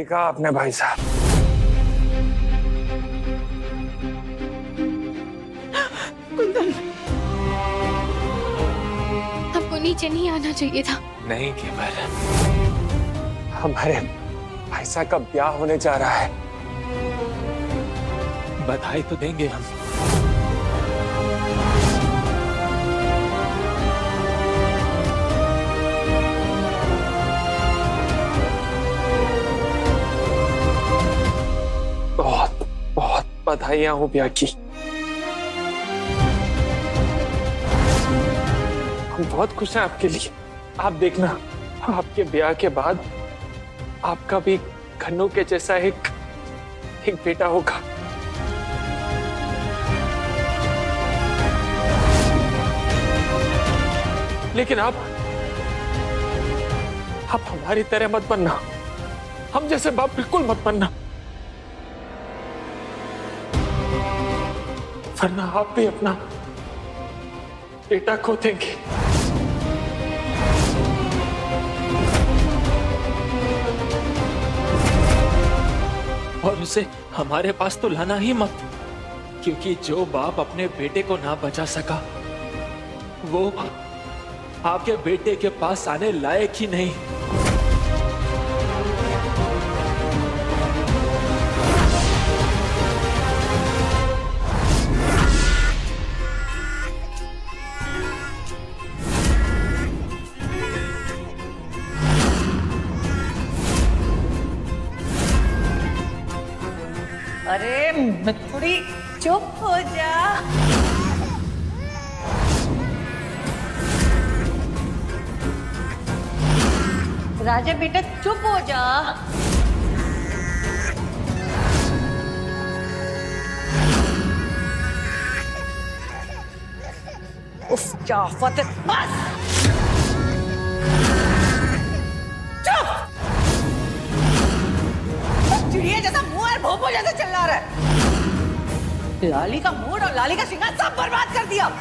सही कहा आपने भाई साहब। कुंदन, हमको नीचे नहीं आना चाहिए था। नहीं केवल, हमारे भाई साहब का ब्याह होने जा रहा है। बधाई तो देंगे हम। बहुत बहुत बधाइयां हो ब्याह की। हम बहुत खुश हैं आपके लिए। आप देखना, आपके ब्याह के बाद आपका भी खन्नू के जैसा एक बेटा होगा। लेकिन आप हमारी तरह मत बनना, हम जैसे बाप बिल्कुल मत बनना, वरना आप भी अपना बेटा खो देंगे। और उसे हमारे पास तो लाना ही मत, क्योंकि जो बाप अपने बेटे को ना बचा सका वो आपके बेटे के पास आने लायक ही नहीं। अरे मिथुड़ी, चुप हो जा। राजा बेटा चुप हो जा। उफ, क्या फतेह, बस चुप। चिड़िया जैसा मुंह और भोपो जैसा चिल्ला रहा है। लाली का मूड और लाली का श्रृंगार सब बर्बाद कर दिया।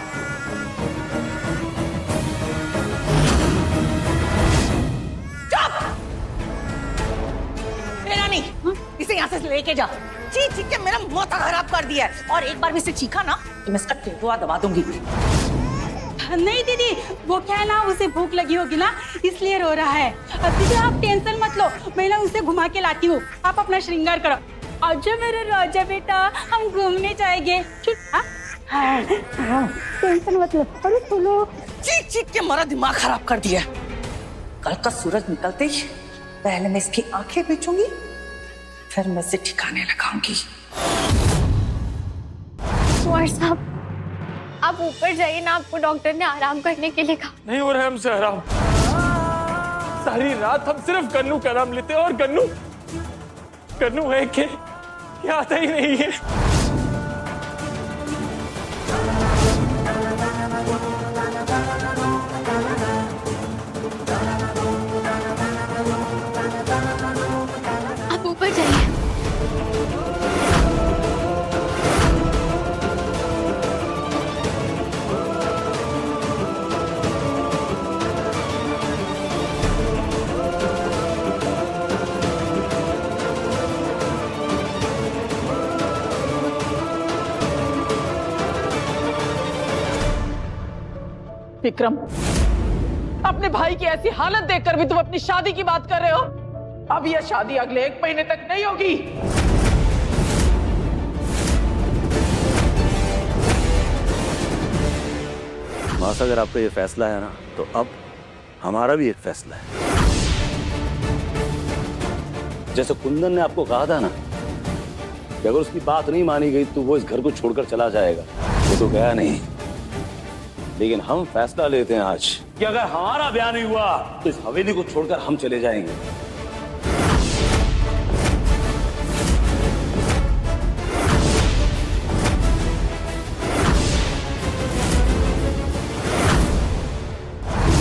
इसे यहाँ से लेके जा। चीख चीख के मेरा माथा खराब कर दिया है, और एक बार भी इसे चीखा ना तो मैं इसका टेटुआ दबा दूंगी। नहीं दीदी, वो क्या है ना, उसे भूख लगी होगी ना इसलिए रो रहा है। अब दीदी आप टेंशन मत लो, मैं ना उसे घुमा के लाती हूँ, आप अपना श्रृंगार करो। आजा मेरा राजा बेटा, हम घूमने जाएंगे। टेंशन मत लो। अरे सुनो, चीख चीख के मेरा दिमाग खराब कर दिया। कल का सूरज निकलते ही पहले मैं इसकी आंखें बेचूंगी, फिर मैं इसे ठिकाने लगाऊंगी। कुंवर साहब, आप ऊपर जाइए ना, आपको डॉक्टर ने आराम करने के लिए कहा। नहीं हो रहा है हमसे आराम। सारी रात हम सिर्फ गन्नू का नाम लेते हैं, और गन्नू है कि आता ही नहीं है। आप ऊपर जाइए। विक्रम, अपने भाई की ऐसी हालत देखकर भी तुम अपनी शादी की बात कर रहे हो। अब यह शादी अगले 1 महीने तक नहीं होगी। मासा, अगर आपका ये फैसला है ना, तो अब हमारा भी एक फैसला है। जैसे कुंदन ने आपको कहा था ना कि अगर उसकी बात नहीं मानी गई तो वो इस घर को छोड़कर चला जाएगा, वो तो गया नहीं। लेकिन हम फैसला लेते हैं आज कि अगर हमारा ब्याह नहीं हुआ तो इस हवेली को छोड़कर हम चले जाएंगे।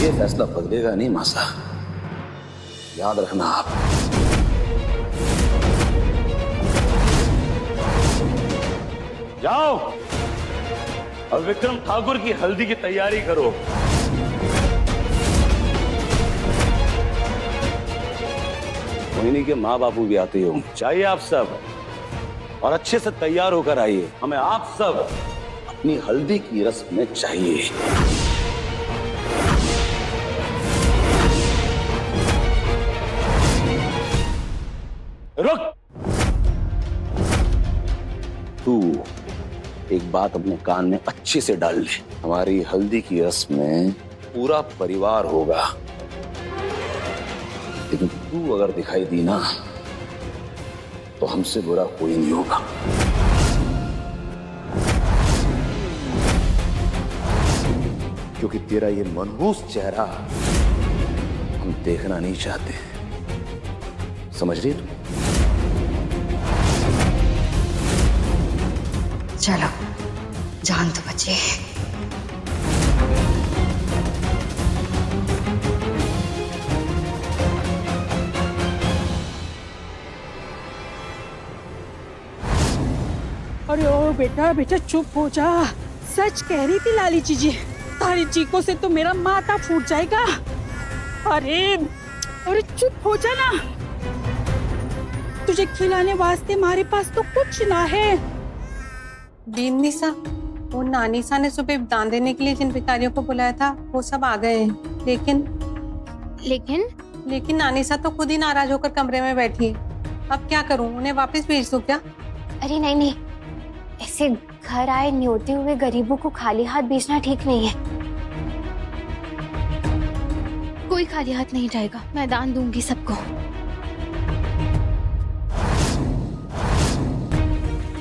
ये फैसला बदलेगा नहीं मासा, याद रखना आप। जाओ और विक्रम ठाकुर की हल्दी की तैयारी करो। मोहिनी के माँ बापू भी आते होंगे। चाहिए आप सब और अच्छे से तैयार होकर आइए। हमें आप सब अपनी हल्दी की रस्म में चाहिए। रुक! तू एक बात अपने कान में अच्छे से डाल ले। हमारी हल्दी की रस्म में पूरा परिवार होगा, लेकिन तू अगर दिखाई दी ना तो हमसे बुरा कोई नहीं होगा। क्योंकि तेरा ये मनहूस चेहरा हम देखना नहीं चाहते। समझ रही तू? चलो, जान तो बचे। अरे ओ बेटा बेटा चुप हो जा। सच कह रही थी लाली जीजी, तारी चीखों से तो मेरा माथा फूट जाएगा। अरे अरे चुप हो जा ना। तुझे खिलाने वास्ते हमारे पास तो कुछ ना है। बीमनीसा, वो नानीसा ने सुबह दान देने के लिए जिन भिखारियों को बुलाया था वो सब आ गए हैं, लेकिन नानीसा तो खुद ही नाराज होकर कमरे में बैठी है। अब क्या करूं, उन्हें वापस भेज दूं क्या? अरे नहीं नहीं, ऐसे घर आए न्योते हुए गरीबों को खाली हाथ भेजना ठीक नहीं है। कोई खाली हाथ नहीं जाएगा, मैं दान दूंगी सबको।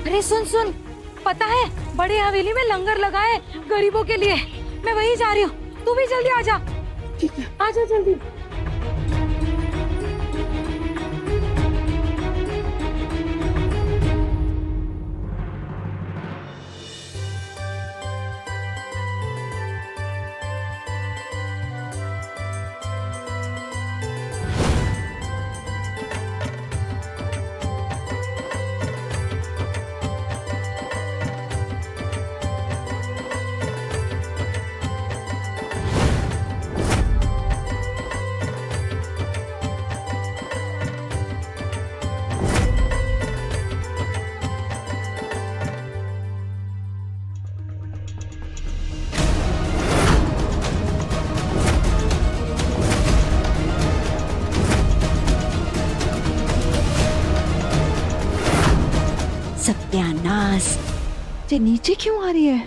अरे सुन सुन, पता है बड़े हवेली में लंगर लगा है गरीबों के लिए। मैं वहीं जा रही हूँ, तू भी जल्दी आ जा। ठीक है, आजा जल्दी। सत्यानाश, ये नीचे क्यों आ रही है?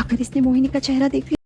अगर इसने मोहिनी का चेहरा देख लिया